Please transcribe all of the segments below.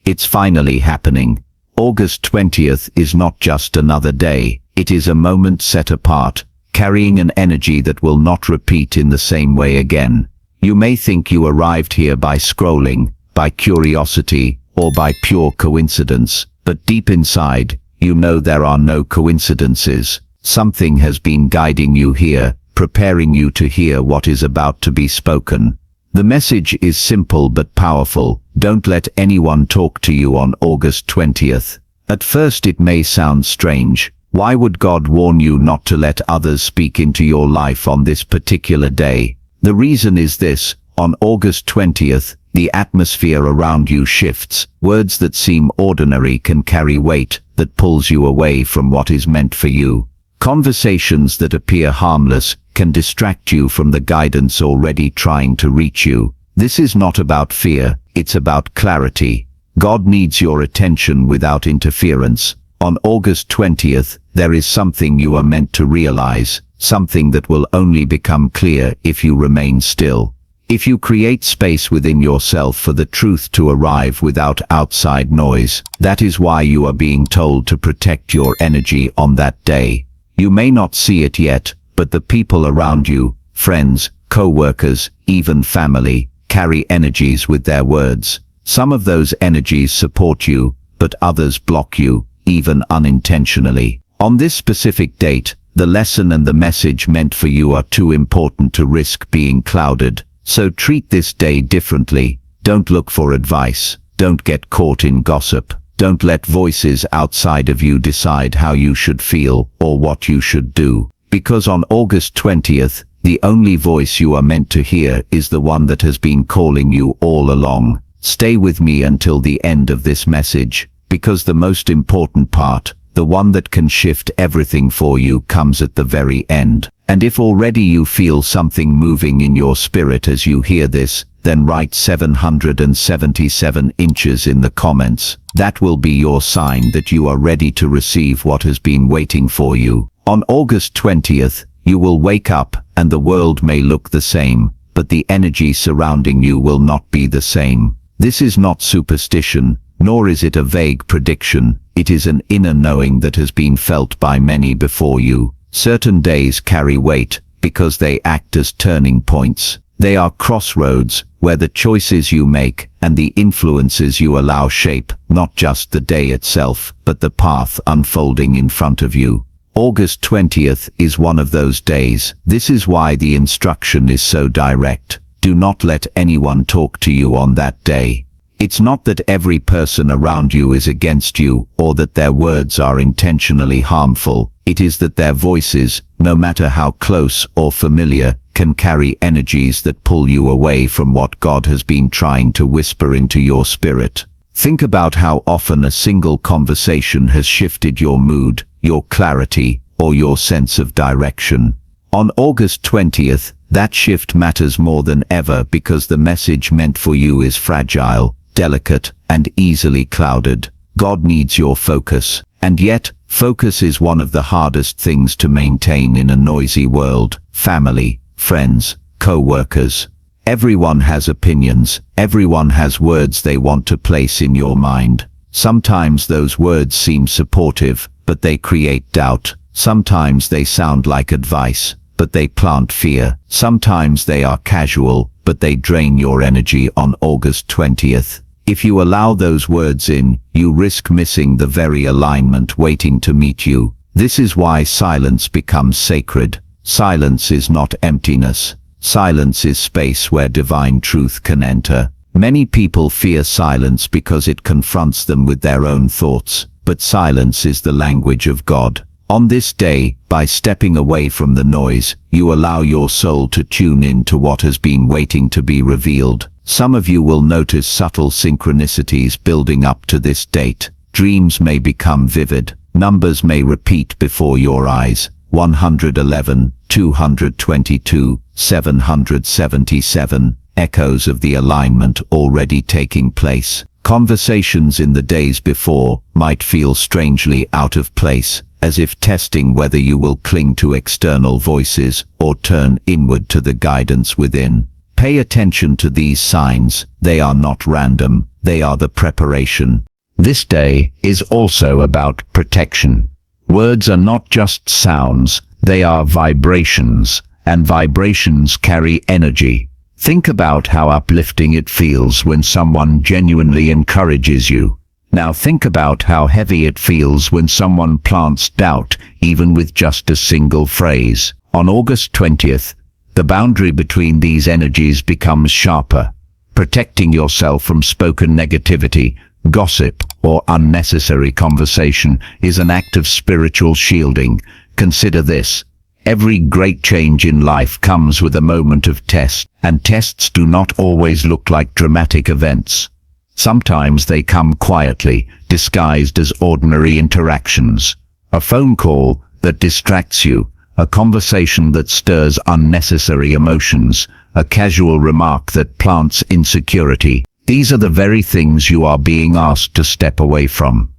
It's finally happening. August 20th is not just another day, it is a moment set apart, carrying an energy that will not repeat in the same way again. You may think you arrived here by scrolling, by curiosity, or by pure coincidence, but deep inside, you know there are no coincidences. Something has been guiding you here, preparing you to hear what is about to be spoken. The message is simple but powerful. Don't let anyone talk to you on August 20th. At first it may sound strange. Why would God warn you not to let others speak into your life on this particular day? The reason is this: on August 20th, the atmosphere around you shifts. Words that seem ordinary can carry weight that pulls you away from what is meant for you. Conversations that appear harmless can distract you from the guidance already trying to reach you. This is not about fear, it's about clarity. God needs your attention without interference. On August 20th, there is something you are meant to realize, something that will only become clear if you remain still. If you create space within yourself for the truth to arrive without outside noise. That is why you are being told to protect your energy on that day. You may not see it yet, but the people around you, friends, co-workers, even family, carry energies with their words. Some of those energies support you, but others block you, even unintentionally. On this specific date, the lesson and the message meant for you are too important to risk being clouded. So treat this day differently. Don't look for advice. Don't get caught in gossip. Don't let voices outside of you decide how you should feel or what you should do. Because on August 20th, the only voice you are meant to hear is the one that has been calling you all along. Stay with me until the end of this message, because the most important part, the one that can shift everything for you, comes at the very end. And if already you feel something moving in your spirit as you hear this, then write 777 inches in the comments. That will be your sign that you are ready to receive what has been waiting for you. On August 20th, you will wake up, and the world may look the same, but the energy surrounding you will not be the same. This is not superstition, nor is it a vague prediction. It is an inner knowing that has been felt by many before you. Certain days carry weight because they act as turning points. They are crossroads where the choices you make and the influences you allow shape not just the day itself, but the path unfolding in front of you. August 20th is one of those days. This is why the instruction is so direct. Do not let anyone talk to you on that day. It's not that every person around you is against you or that their words are intentionally harmful. It is that their voices, no matter how close or familiar, can carry energies that pull you away from what God has been trying to whisper into your spirit. Think about how often a single conversation has shifted your mood, your clarity, or your sense of direction. On August 20th, that shift matters more than ever because the message meant for you is fragile, delicate, and easily clouded. God needs your focus, and yet, focus is one of the hardest things to maintain in a noisy world. Family, friends, co-workers. Everyone has opinions. Everyone has words they want to place in your mind. Sometimes those words seem supportive, but they create doubt. Sometimes they sound like advice, but they plant fear. Sometimes they are casual, but they drain your energy. On August 20th. If you allow those words in, you risk missing the very alignment waiting to meet you. This is why silence becomes sacred. Silence is not emptiness. Silence is space where divine truth can enter. Many people fear silence because it confronts them with their own thoughts, but silence is the language of God. On this day, by stepping away from the noise, you allow your soul to tune in to what has been waiting to be revealed. Some of you will notice subtle synchronicities building up to this date. Dreams may become vivid. Numbers may repeat before your eyes. 111, 222, 777. Echoes of the alignment already taking place. Conversations in the days before might feel strangely out of place, as if testing whether you will cling to external voices or turn inward to the guidance within. Pay attention to these signs. They are not random. They are the preparation. This day is also about protection. Words are not just sounds, they are vibrations, and vibrations carry energy. Think about how uplifting it feels when someone genuinely encourages you. Now think about how heavy it feels when someone plants doubt, even with just a single phrase. On August 20th, the boundary between these energies becomes sharper. Protecting yourself from spoken negativity, gossip, or unnecessary conversation is an act of spiritual shielding. Consider this. Every great change in life comes with a moment of test, and tests do not always look like dramatic events. Sometimes they come quietly, disguised as ordinary interactions. A phone call that distracts you, a conversation that stirs unnecessary emotions, a casual remark that plants insecurity. These are the very things you are being asked to step away from.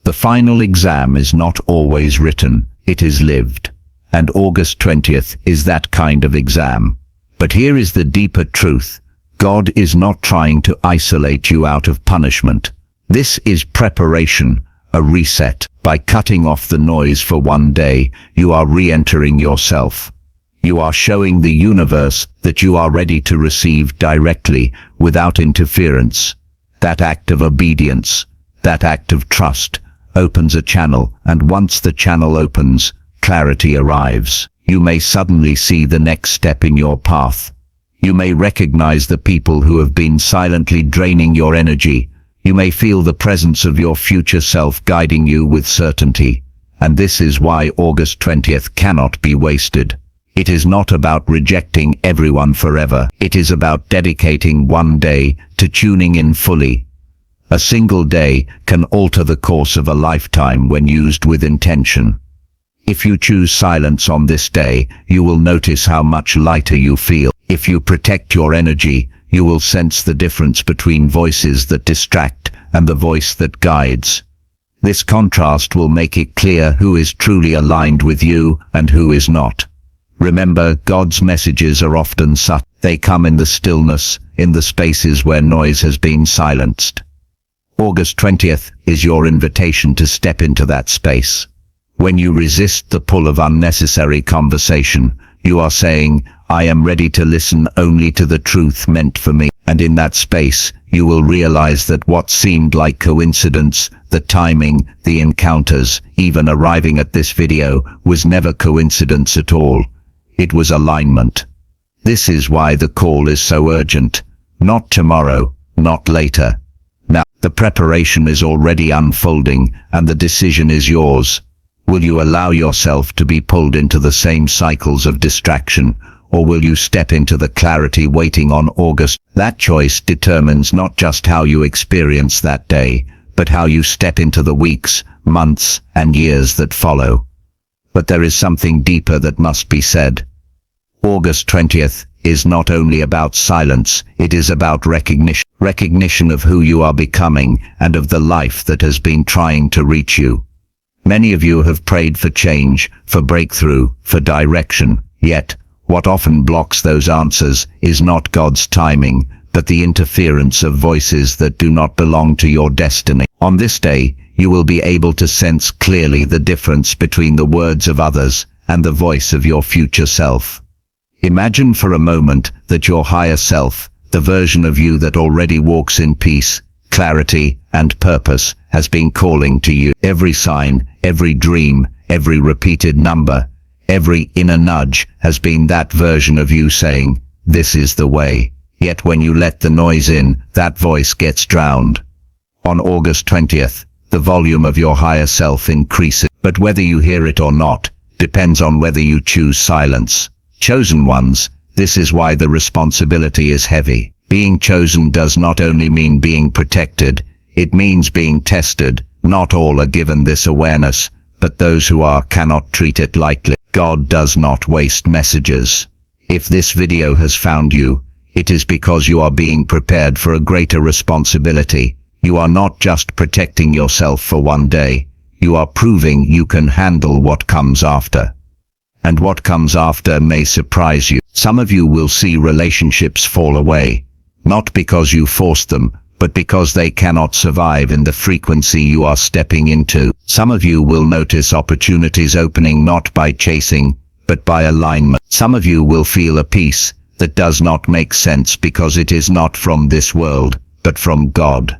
The final exam is not always written, it is lived. And August 20th is that kind of exam. But here is the deeper truth. God is not trying to isolate you out of punishment. This is preparation, a reset. By cutting off the noise for one day, you are re-entering yourself. You are showing the universe that you are ready to receive directly, without interference. That act of obedience, that act of trust, opens a channel, and once the channel opens, clarity arrives. You may suddenly see the next step in your path. You may recognize the people who have been silently draining your energy. You may feel the presence of your future self guiding you with certainty. And this is why August 20th cannot be wasted. It is not about rejecting everyone forever. It is about dedicating one day to tuning in fully. A single day can alter the course of a lifetime when used with intention. If you choose silence on this day, you will notice how much lighter you feel. If you protect your energy, you will sense the difference between voices that distract and the voice that guides. This contrast will make it clear who is truly aligned with you and who is not. Remember, God's messages are often subtle. They come in the stillness, in the spaces where noise has been silenced. August 20th is your invitation to step into that space. When you resist the pull of unnecessary conversation, you are saying, I am ready to listen only to the truth meant for me. And in that space, you will realize that what seemed like coincidence, the timing, the encounters, even arriving at this video, was never coincidence at all. It was alignment. This is why the call is so urgent. Not tomorrow, not later. Now, the preparation is already unfolding, and the decision is yours. Will you allow yourself to be pulled into the same cycles of distraction, or will you step into the clarity waiting on August? That choice determines not just how you experience that day, but how you step into the weeks, months, and years that follow. But there is something deeper that must be said. August 20th is not only about silence, it is about recognition. Recognition of who you are becoming and of the life that has been trying to reach you. Many of you have prayed for change, for breakthrough, for direction, yet what often blocks those answers is not God's timing, but the interference of voices that do not belong to your destiny. On this day, you will be able to sense clearly the difference between the words of others and the voice of your future self. Imagine for a moment that your higher self, the version of you that already walks in peace, clarity, and purpose, has been calling to you. Every sign, every dream, every repeated number, every inner nudge has been that version of you saying, this is the way. Yet when you let the noise in, that voice gets drowned. On August 20th, the volume of your higher self increases, but whether you hear it or not, depends on whether you choose silence. Chosen ones, this is why the responsibility is heavy. Being chosen does not only mean being protected, it means being tested. Not all are given this awareness, but those who are cannot treat it lightly. God does not waste messages. If this video has found you, it is because you are being prepared for a greater responsibility. You are not just protecting yourself for one day, you are proving you can handle what comes after. And what comes after may surprise you. Some of you will see relationships fall away, not because you forced them, but because they cannot survive in the frequency you are stepping into. Some of you will notice opportunities opening not by chasing, but by alignment. Some of you will feel a peace that does not make sense because it is not from this world, but from God.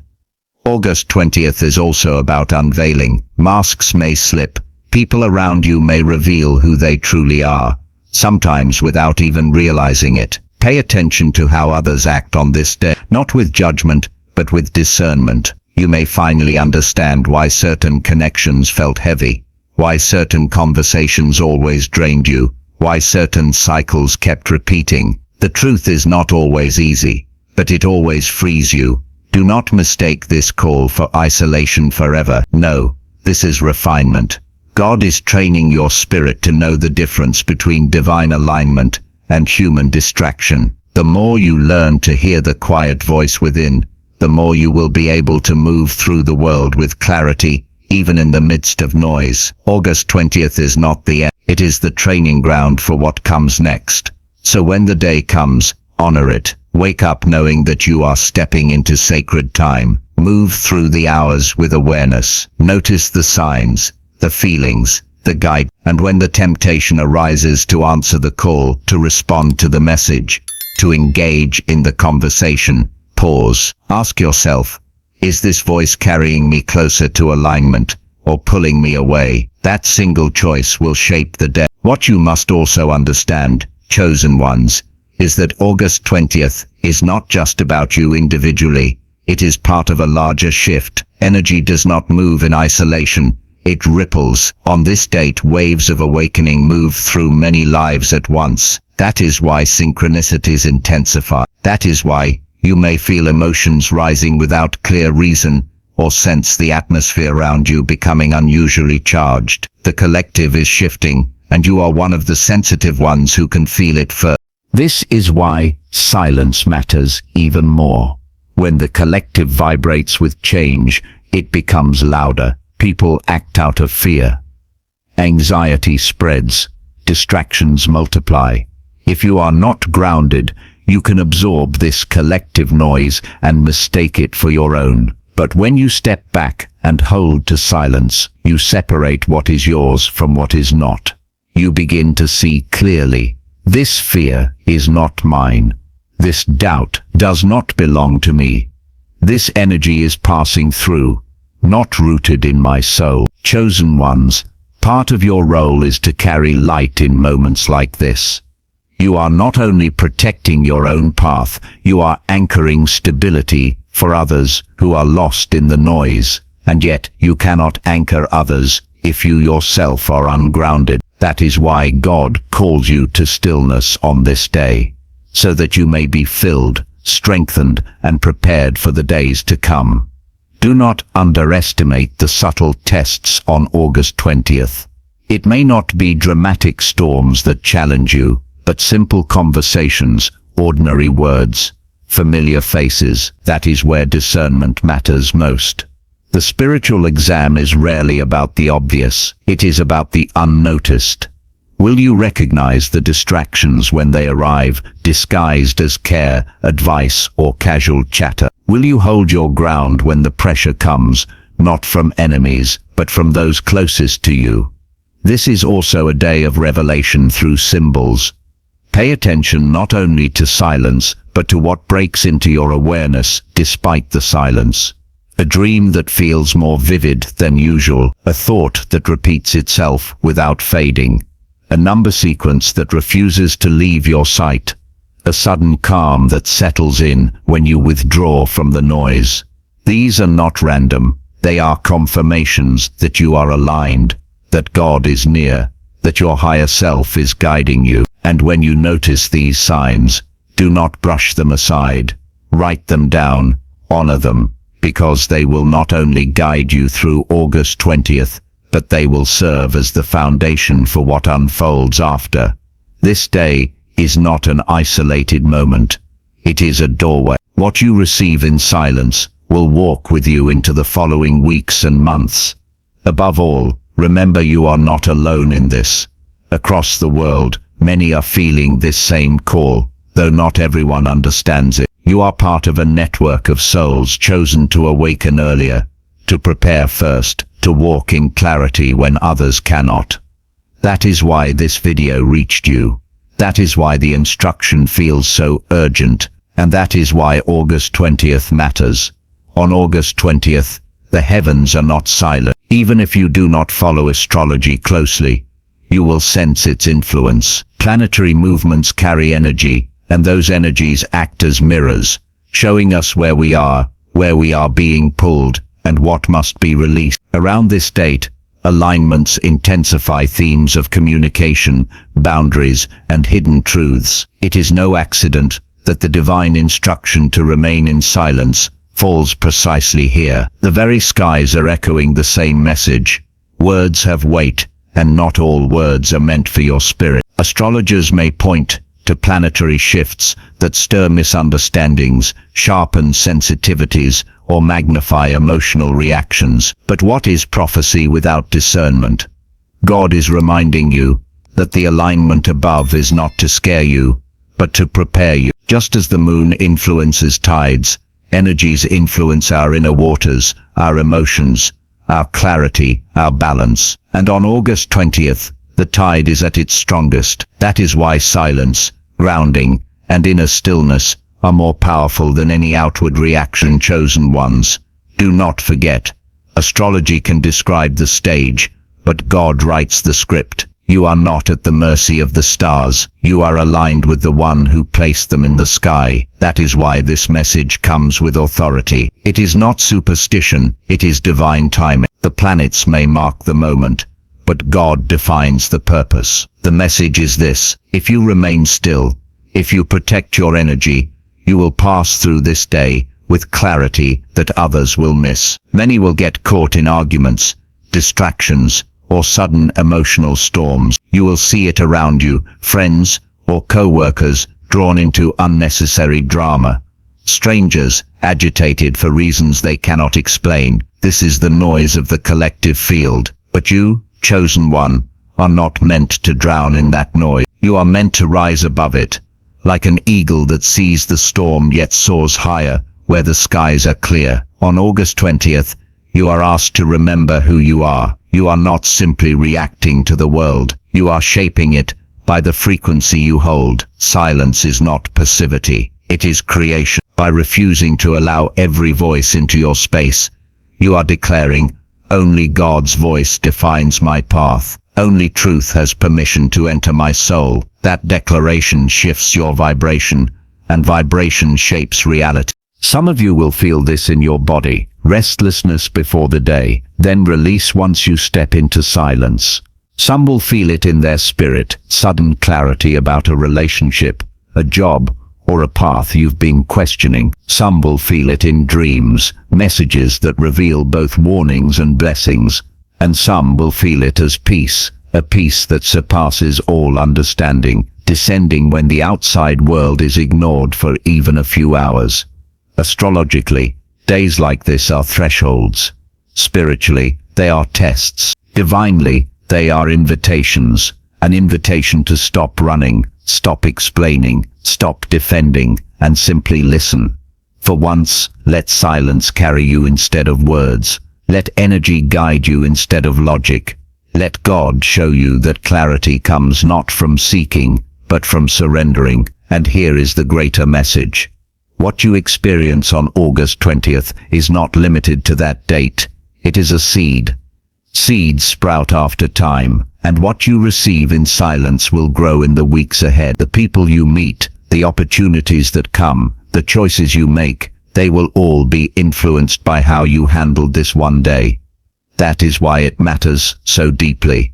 August 20th is also about unveiling. Masks may slip. People around you may reveal who they truly are, sometimes without even realizing it. Pay attention to how others act on this day, not with judgment, but with discernment. You may finally understand why certain connections felt heavy, why certain conversations always drained you, why certain cycles kept repeating. The truth is not always easy, but it always frees you. Do not mistake this call for isolation forever. No, this is refinement. God is training your spirit to know the difference between divine alignment and human distraction. The more you learn to hear the quiet voice within, the more you will be able to move through the world with clarity, even in the midst of noise. August 20th is not the end. It is the training ground for what comes next. So when the day comes, honor it. Wake up knowing that you are stepping into sacred time. Move through the hours with awareness. Notice the signs, the feelings, the guide. And when the temptation arises to answer the call, to respond to the message, to engage in the conversation, pause. Ask yourself, is this voice carrying me closer to alignment or pulling me away? That single choice will shape the day. What you must also understand, chosen ones, is that August 20th is not just about you individually. It is part of a larger shift. Energy does not move in isolation. It ripples. On this date, waves of awakening move through many lives at once. That is why synchronicities intensify. That is why you may feel emotions rising without clear reason, or sense the atmosphere around you becoming unusually charged. The collective is shifting, and you are one of the sensitive ones who can feel it first. This is why silence matters even more. When the collective vibrates with change, it becomes louder. People act out of fear. Anxiety spreads. Distractions multiply. If you are not grounded, you can absorb this collective noise and mistake it for your own. But when you step back and hold to silence, you separate what is yours from what is not. You begin to see clearly. This fear is not mine. This doubt does not belong to me. This energy is passing through, not rooted in my soul. Chosen ones, part of your role is to carry light in moments like this. You are not only protecting your own path, you are anchoring stability for others who are lost in the noise. And yet you cannot anchor others if you yourself are ungrounded. That is why God calls you to stillness on this day, so that you may be filled, strengthened, and prepared for the days to come. Do not underestimate the subtle tests on August 20th. It may not be dramatic storms that challenge you, but simple conversations, ordinary words, familiar faces. That is where discernment matters most. The spiritual exam is rarely about the obvious. It is about the unnoticed. Will you recognize the distractions when they arrive, disguised as care, advice, or casual chatter? Will you hold your ground when the pressure comes, not from enemies, but from those closest to you? This is also a day of revelation through symbols. Pay attention not only to silence, but to what breaks into your awareness despite the silence. A dream that feels more vivid than usual, a thought that repeats itself without fading, a number sequence that refuses to leave your sight, a sudden calm that settles in when you withdraw from the noise. These are not random, they are confirmations that you are aligned, that God is near, that your higher self is guiding you. And when you notice these signs, do not brush them aside. Write them down, honor them, because they will not only guide you through August 20th, but they will serve as the foundation for what unfolds after. This day is not an isolated moment. It is a doorway. What you receive in silence will walk with you into the following weeks and months. Above all, remember you are not alone in this. Across the world, many are feeling this same call, though not everyone understands it. You are part of a network of souls chosen to awaken earlier, to prepare first, to walk in clarity when others cannot. That is why this video reached you. That is why the instruction feels so urgent, and that is why August 20th matters. On August 20th, the heavens are not silent. Even if you do not follow astrology closely, you will sense its influence. Planetary movements carry energy, and those energies act as mirrors, showing us where we are being pulled, and what must be released. Around this date, alignments intensify themes of communication, boundaries, and hidden truths. It is no accident that the divine instruction to remain in silence falls precisely here. The very skies are echoing the same message. Words have weight, and not all words are meant for your spirit. Astrologers may point to planetary shifts that stir misunderstandings, sharpen sensitivities, or magnify emotional reactions. But what is prophecy without discernment? God is reminding you that the alignment above is not to scare you, but to prepare you. Just as the moon influences tides, energies influence our inner waters, our emotions, our clarity, our balance. And on August 20th, the tide is at its strongest. That is why silence, grounding, and inner stillness are more powerful than any outward reaction. Chosen ones, do not forget, astrology can describe the stage, but God writes the script. You are not at the mercy of the stars. You are aligned with the one who placed them in the sky. That is why this message comes with authority. It is not superstition, it is divine timing. The planets may mark the moment, but God defines the purpose. The message is this: if you remain still, if you protect your energy, you will pass through this day with clarity that others will miss. Many will get caught in arguments, distractions, or sudden emotional storms. You will see it around you, friends or co-workers drawn into unnecessary drama, strangers agitated for reasons they cannot explain. This is the noise of the collective field. But you, chosen one, are not meant to drown in that noise. You are meant to rise above it, like an eagle that sees the storm yet soars higher where the skies are clear. On August 20th, you are asked to remember who you are. You are not simply reacting to the world. You are shaping it by the frequency you hold. Silence is not passivity. It is creation. By refusing to allow every voice into your space, you are declaring, only God's voice defines my path. Only truth has permission to enter my soul. That declaration shifts your vibration, and vibration shapes reality. Some of you will feel this in your body: restlessness before the day, then release once you step into silence. Some will feel it in their spirit: sudden clarity about a relationship, a job, or a path you've been questioning. Some will feel it in dreams, messages that reveal both warnings and blessings. And some will feel it as peace, a peace that surpasses all understanding, descending when the outside world is ignored for even a few hours. Astrologically, days like this are thresholds. Spiritually, they are tests. Divinely, they are invitations. An invitation to stop running, stop explaining, stop defending, and simply listen. For once, let silence carry you instead of words. Let energy guide you instead of logic. Let God show you that clarity comes not from seeking, but from surrendering. And here is the greater message. What you experience on August 20th is not limited to that date. It is a seed. Seeds sprout after time, and what you receive in silence will grow in the weeks ahead. The people you meet, the opportunities that come, the choices you make, they will all be influenced by how you handled this one day. That is why it matters so deeply.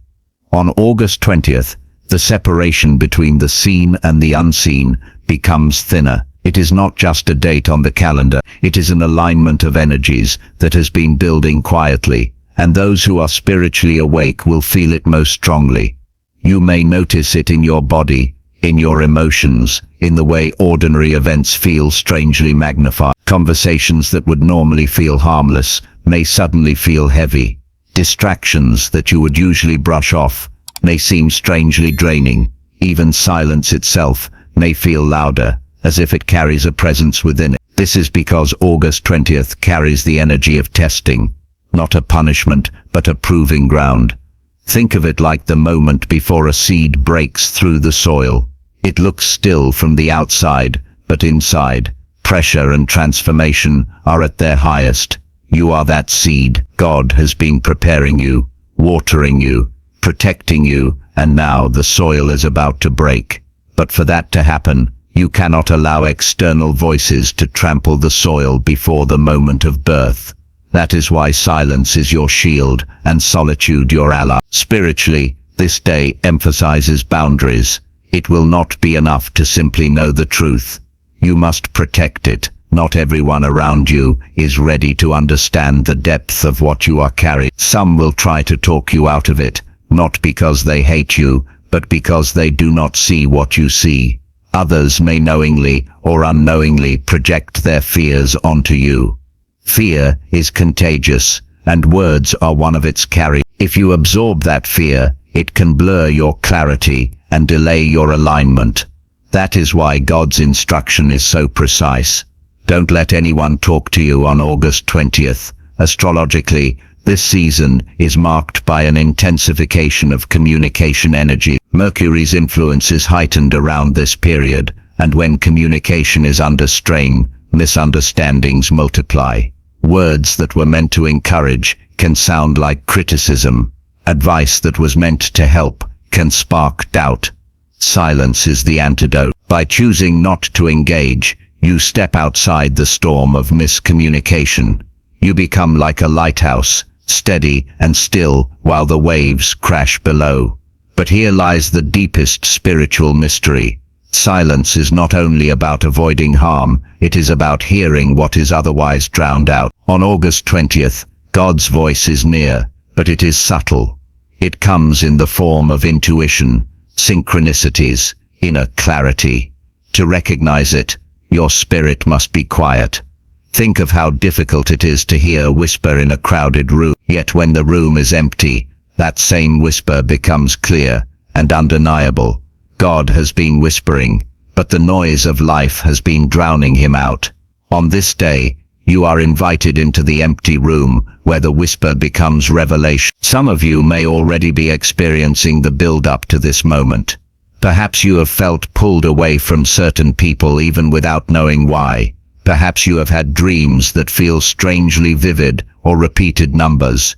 On August 20th, the separation between the seen and the unseen becomes thinner. It is not just a date on the calendar, it is an alignment of energies that has been building quietly, and those who are spiritually awake will feel it most strongly. You may notice it in your body, in your emotions, in the way ordinary events feel strangely magnified. Conversations that would normally feel harmless may suddenly feel heavy. Distractions that you would usually brush off may seem strangely draining. Even silence itself may feel louder, as if it carries a presence within it. This is because August 20th carries the energy of testing, not a punishment, but a proving ground. Think of it like the moment before a seed breaks through the soil. It looks still from the outside, but inside, pressure and transformation are at their highest. You are that seed. God has been preparing you, watering you, protecting you, and now the soil is about to break. But for that to happen, you cannot allow external voices to trample the soil before the moment of birth. That is why silence is your shield and solitude your ally. Spiritually, this day emphasizes boundaries. It will not be enough to simply know the truth. You must protect it. Not everyone around you is ready to understand the depth of what you are carrying. Some will try to talk you out of it, not because they hate you, but because they do not see what you see. Others may knowingly or unknowingly project their fears onto you. Fear is contagious, and words are one of its carriers. If you absorb that fear, it can blur your clarity and delay your alignment. That is why God's instruction is so precise. Don't let anyone talk to you on August 20th. Astrologically, this season is marked by an intensification of communication energy. Mercury's influence is heightened around this period, and when communication is under strain, misunderstandings multiply. Words that were meant to encourage can sound like criticism. Advice that was meant to help can spark doubt. Silence is the antidote. By choosing not to engage, you step outside the storm of miscommunication. You become like a lighthouse, steady and still while the waves crash below. But here lies the deepest spiritual mystery. Silence is not only about avoiding harm, it is about hearing what is otherwise drowned out. On August 20th, God's voice is near, but it is subtle. It comes in the form of intuition, synchronicities, inner clarity. To recognize it, your spirit must be quiet. Think of how difficult it is to hear a whisper in a crowded room. Yet when the room is empty, that same whisper becomes clear and undeniable. God has been whispering, but the noise of life has been drowning him out. On this day, you are invited into the empty room where the whisper becomes revelation. Some of you may already be experiencing the build-up to this moment. Perhaps you have felt pulled away from certain people even without knowing why. Perhaps you have had dreams that feel strangely vivid or repeated numbers.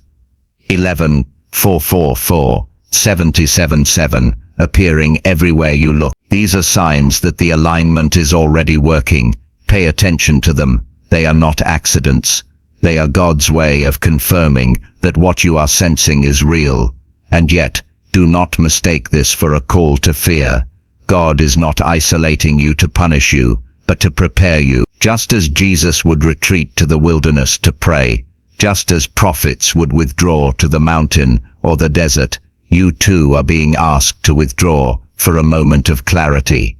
11, 444, 777, appearing everywhere you look. These are signs that the alignment is already working. Pay attention to them. They are not accidents. They are God's way of confirming that what you are sensing is real. And yet, do not mistake this for a call to fear. God is not isolating you to punish you, but to prepare you. Just as Jesus would retreat to the wilderness to pray, just as prophets would withdraw to the mountain or the desert, you too are being asked to withdraw for a moment of clarity.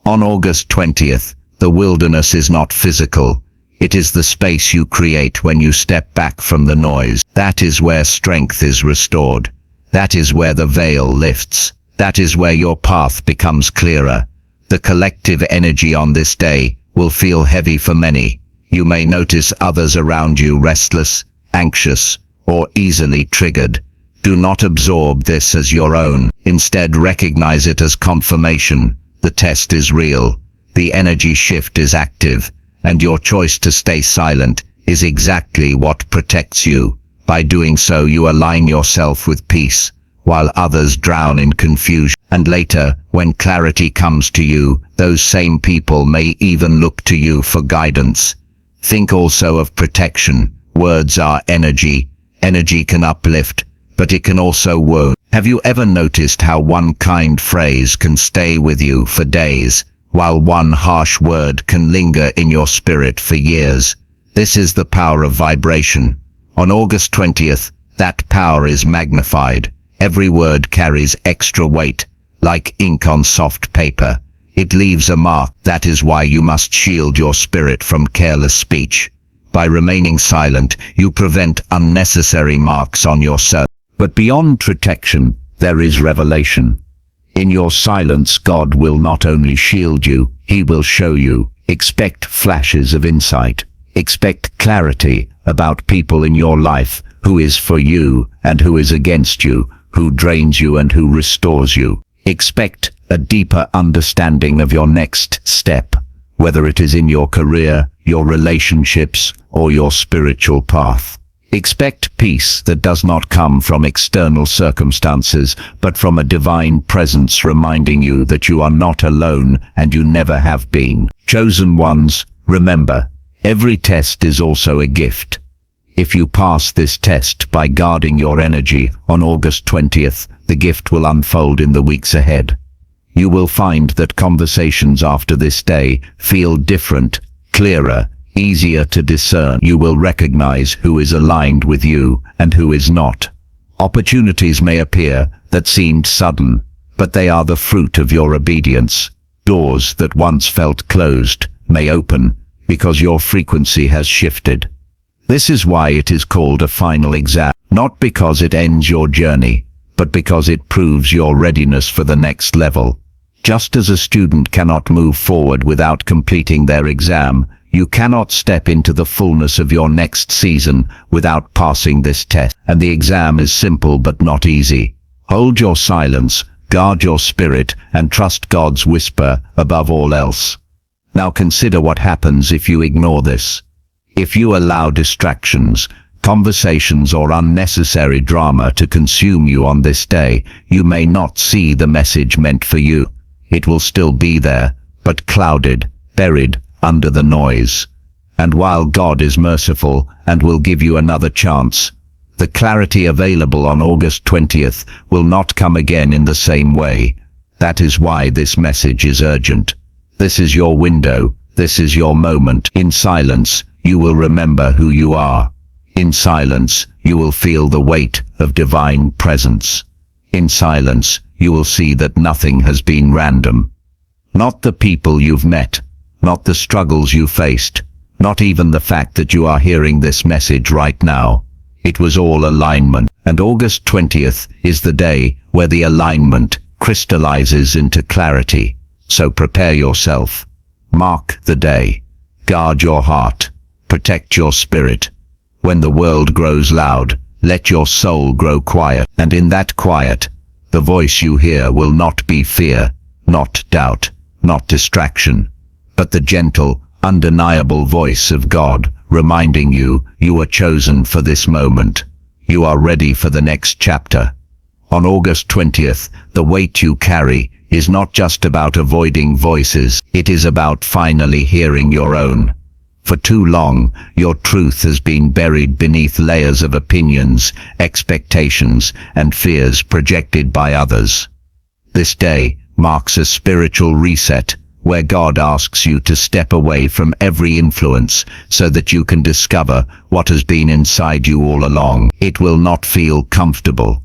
On August 20th, the wilderness is not physical. It is the space you create when you step back from the noise. That is where strength is restored. That is where the veil lifts. That is where your path becomes clearer. The collective energy on this day will feel heavy for many. You may notice others around you restless, anxious, or easily triggered. Do not absorb this as your own. Instead, recognize it as confirmation. The test is real. The energy shift is active, and your choice to stay silent is exactly what protects you. By doing so, you align yourself with peace, while others drown in confusion. And later, when clarity comes to you, those same people may even look to you for guidance. Think also of protection. Words are energy. Energy can uplift, but it can also wound. Have you ever noticed how one kind phrase can stay with you for days, while one harsh word can linger in your spirit for years? This is the power of vibration. On August 20th, that power is magnified. Every word carries extra weight, like ink on soft paper. It leaves a mark. That is why you must shield your spirit from careless speech. By remaining silent, you prevent unnecessary marks on your soul. But beyond protection, there is revelation. In your silence, God will not only shield you, He will show you. Expect flashes of insight. Expect clarity about people in your life, who is for you and who is against you, who drains you and who restores you. Expect a deeper understanding of your next step, whether it is in your career, your relationships, or your spiritual path. Expect peace that does not come from external circumstances, but from a divine presence reminding you that you are not alone and you never have been. Chosen ones, remember, every test is also a gift. If you pass this test by guarding your energy on August 20th, the gift will unfold in the weeks ahead. You will find that conversations after this day feel different, clearer, easier to discern. You will recognize who is aligned with you and who is not. Opportunities may appear that seemed sudden, but they are the fruit of your obedience. Doors that once felt closed may open because your frequency has shifted. This is why it is called a final exam, not because it ends your journey, but because it proves your readiness for the next level. Just as a student cannot move forward without completing their exam, you cannot step into the fullness of your next season without passing this test. And the exam is simple but not easy. Hold your silence, guard your spirit, and trust God's whisper above all else. Now consider what happens if you ignore this. If you allow distractions, conversations, or unnecessary drama to consume you on this day, you may not see the message meant for you. It will still be there, but clouded, buried under the noise. And while God is merciful and will give you another chance, the clarity available on August 20th will not come again in the same way. That is why this message is urgent. This is your window. This is your moment. In silence, you will remember who you are. In silence, you will feel the weight of divine presence. In silence, you will see that nothing has been random. Not the people you've met, not the struggles you faced, not even the fact that you are hearing this message right now. It was all alignment. And August 20th is the day where the alignment crystallizes into clarity. So prepare yourself. Mark the day. Guard your heart. Protect your spirit. When the world grows loud, let your soul grow quiet. And in that quiet, the voice you hear will not be fear, not doubt, not distraction, but the gentle, undeniable voice of God, reminding you, you are chosen for this moment. You are ready for the next chapter. On August 20th, the weight you carry is not just about avoiding voices, it is about finally hearing your own. For too long, your truth has been buried beneath layers of opinions, expectations, and fears projected by others. This day marks a spiritual reset, where God asks you to step away from every influence so that you can discover what has been inside you all along. It will not feel comfortable.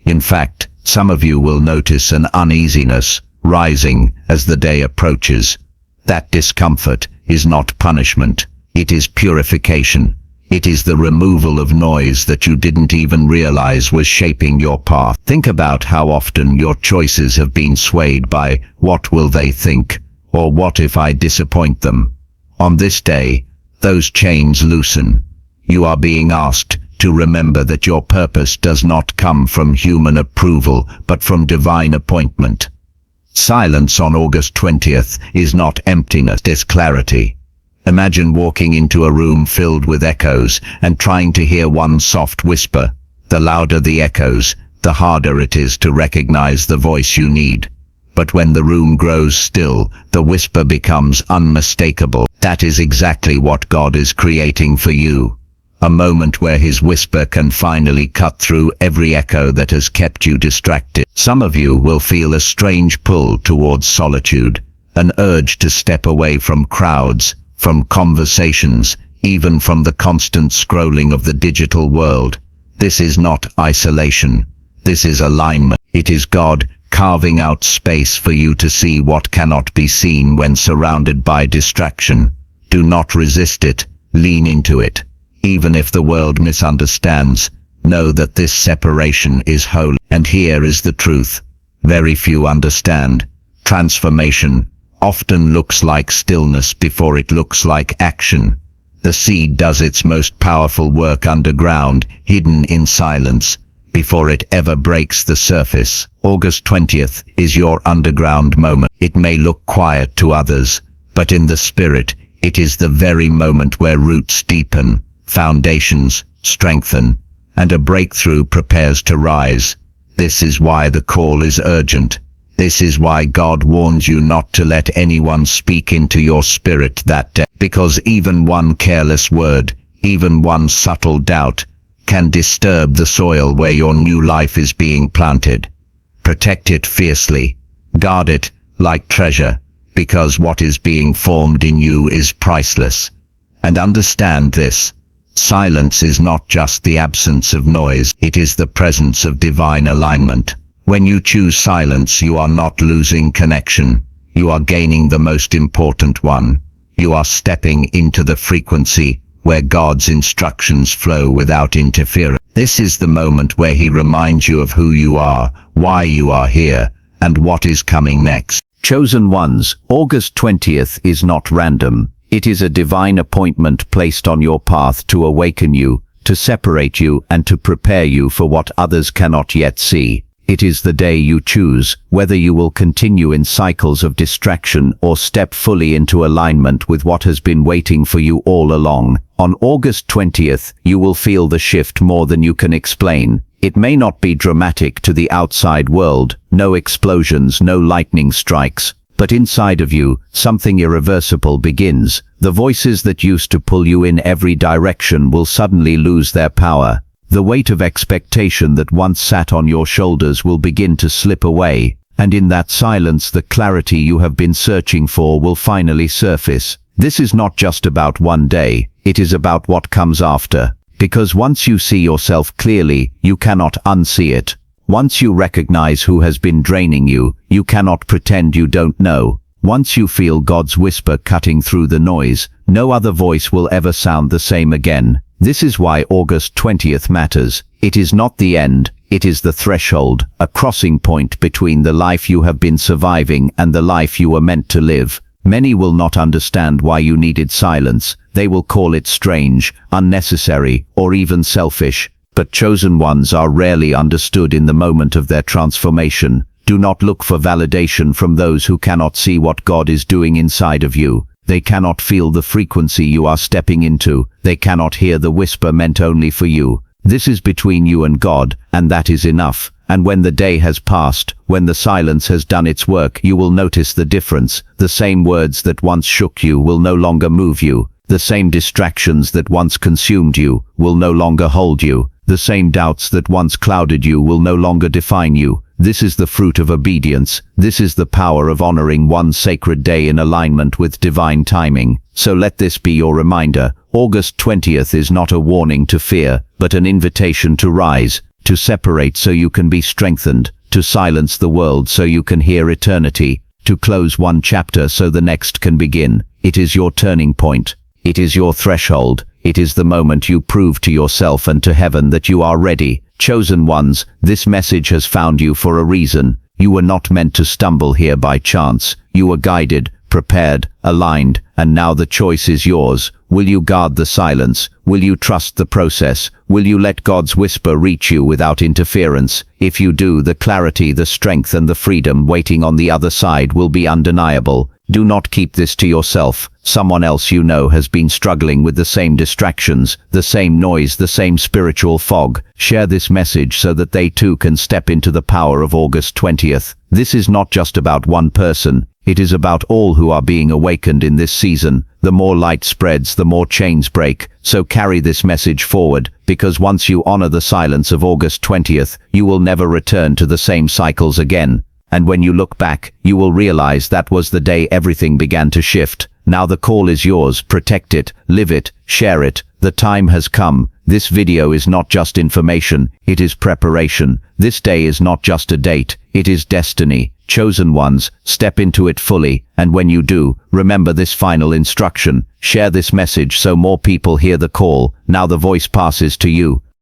In fact, some of you will notice an uneasiness rising as the day approaches. That discomfort is not punishment. It is purification. It is the removal of noise that you didn't even realize was shaping your path. Think about how often your choices have been swayed by what will they think, or what if I disappoint them. On this day, those chains loosen. You are being asked to remember that your purpose does not come from human approval, but from divine appointment. Silence on August 20th is not emptiness, it is clarity. Imagine walking into a room filled with echoes and trying to hear one soft whisper. The louder the echoes, the harder it is to recognize the voice you need. But when the room grows still, the whisper becomes unmistakable. That is exactly what God is creating for you. A moment where His whisper can finally cut through every echo that has kept you distracted. Some of you will feel a strange pull towards solitude, an urge to step away from crowds, from conversations, even from the constant scrolling of the digital world. This is not isolation. This is alignment. It is God carving out space for you to see what cannot be seen when surrounded by distraction. Do not resist it. Lean into it. Even if the world misunderstands, know that this separation is holy. And here is the truth. very few understand. Transformation often looks like stillness before it looks like action. The seed does its most powerful work underground, hidden in silence, before it ever breaks the surface. August 20th is your underground moment. It may look quiet to others, but in the spirit, it is the very moment where roots deepen, foundations strengthen, and a breakthrough prepares to rise. This is why the call is urgent. This is why God warns you not to let anyone speak into your spirit that day, because even one careless word, even one subtle doubt, can disturb the soil where your new life is being planted. Protect it fiercely. Guard it like treasure, because what is being formed in you is priceless. And understand this. Silence is not just the absence of noise, it is the presence of divine alignment. When you choose silence, you are not losing connection. You are gaining the most important one. You are stepping into the frequency where God's instructions flow without interference. This is the moment where He reminds you of who you are, why you are here, and what is coming next. Chosen ones, August 20th is not random. It is a divine appointment placed on your path to awaken you, to separate you, and to prepare you for what others cannot yet see. It is the day you choose whether you will continue in cycles of distraction or step fully into alignment with what has been waiting for you all along. On August 20th, you will feel the shift more than you can explain. It may not be dramatic to the outside world, no explosions, no lightning strikes, but inside of you, something irreversible begins. The voices that used to pull you in every direction will suddenly lose their power. The weight of expectation that once sat on your shoulders will begin to slip away, and in that silence the clarity you have been searching for will finally surface. This is not just about one day, it is about what comes after. Because once you see yourself clearly, you cannot unsee it. Once you recognize who has been draining you, you cannot pretend you don't know. Once you feel God's whisper cutting through the noise, no other voice will ever sound the same again. This is why August 20th matters. It is not the end, it is the threshold, a crossing point between the life you have been surviving and the life you were meant to live. Many will not understand why you needed silence. They will call it strange, unnecessary, or even selfish. But chosen ones are rarely understood in the moment of their transformation. Do not look for validation from those who cannot see what God is doing inside of you. They cannot feel the frequency you are stepping into. They cannot hear the whisper meant only for you. This is between you and God, and that is enough. And when the day has passed, when the silence has done its work, you will notice the difference. The same words that once shook you will no longer move you. The same distractions that once consumed you will no longer hold you. The same doubts that once clouded you will no longer define you. This is the fruit of obedience. This is the power of honoring one sacred day in alignment with divine timing. So let this be your reminder. August 20th is not a warning to fear, but an invitation to rise, to separate so you can be strengthened, to silence the world so you can hear eternity, to close one chapter so the next can begin. It is your turning point. It is your threshold. It is the moment you prove to yourself and to heaven that you are ready. Chosen ones, this message has found you for a reason. You were not meant to stumble here by chance. You were guided, prepared, aligned, and now the choice is yours. Will you guard the silence? Will you trust the process? Will you let God's whisper reach you without interference? If you do, the clarity, the strength, and the freedom waiting on the other side will be undeniable. Do not keep this to yourself. Someone else you know has been struggling with the same distractions, the same noise, the same spiritual fog. Share this message so that they too can step into the power of August 20th. This is not just about one person. It is about all who are being awakened in this season. The more light spreads, the more chains break. So carry this message forward, because once you honor the silence of August 20th, you will never return to the same cycles again. And when you look back, you will realize that was the day everything began to shift. Now the call is yours. Protect it, live it, share it. The time has come. This video is not just information, it is preparation. This day is not just a date, it is destiny. Chosen ones, step into it fully, and when you do, remember this final instruction. Share this message so more people hear the call. Now the voice passes to you.